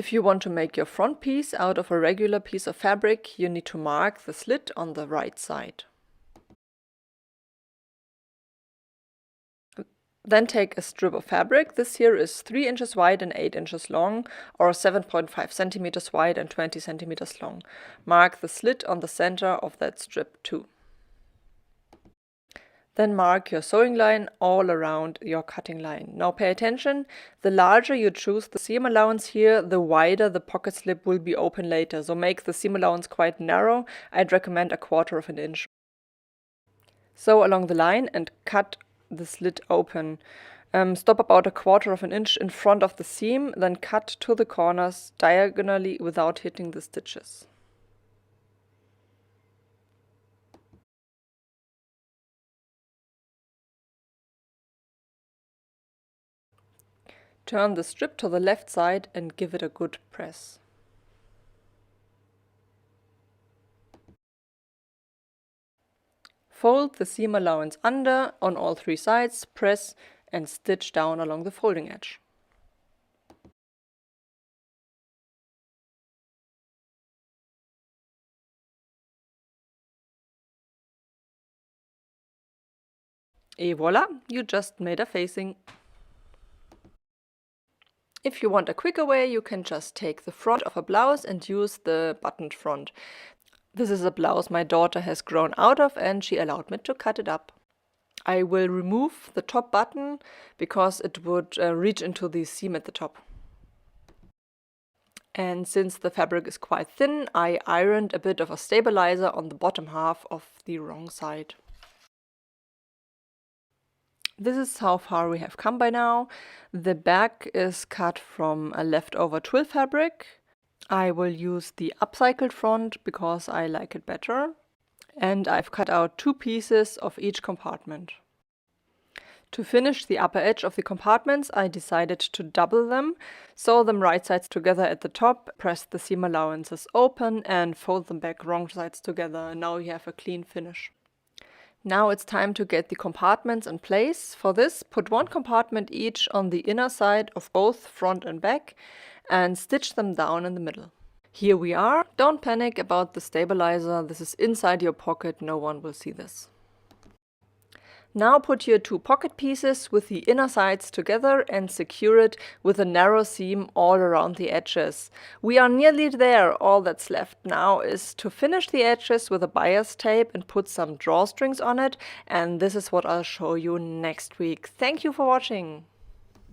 If you want to make your front piece out of a regular piece of fabric, you need to mark the slit on the right side. Then take a strip of fabric. This here is 3 inches wide and 8 inches long, or 7.5 centimeters wide and 20 centimeters long. Mark the slit on the center of that strip too. Then mark your sewing line all around your cutting line. Now pay attention, the larger you choose the seam allowance here, the wider the pocket slip will be open later, so make the seam allowance quite narrow. I'd recommend 1/4 of an inch. Sew along the line and cut the slit open. Stop about 1/4 of an inch in front of the seam, then cut to the corners diagonally without hitting the stitches. Turn the strip to the left side and give it a good press. Fold the seam allowance under on all 3 sides, press and stitch down along the folding edge. Et voila, you just made a facing. If you want a quicker way, you can just take the front of a blouse and use the buttoned front. This is a blouse my daughter has grown out of and she allowed me to cut it up. I will remove the top button because it would reach into the seam at the top. And since the fabric is quite thin, I ironed a bit of a stabilizer on the bottom half of the wrong side. This is how far we have come by now. The back is cut from a leftover twill fabric. I will use the upcycled front because I like it better. And I've cut out 2 pieces of each compartment. To finish the upper edge of the compartments, I decided to double them, sew them right sides together at the top, press the seam allowances open and fold them back wrong sides together. Now you have a clean finish. Now it's time to get the compartments in place. For this, put 1 compartment each on the inner side of both front and back and stitch them down in the middle. Here we are. Don't panic about the stabilizer. This is inside your pocket. No one will see this. Now put your 2 pocket pieces with the inner sides together and secure it with a narrow seam all around the edges. We are nearly there. All that's left now is to finish the edges with a bias tape and put some drawstrings on it, and this is what I'll show you next week. Thank you for watching.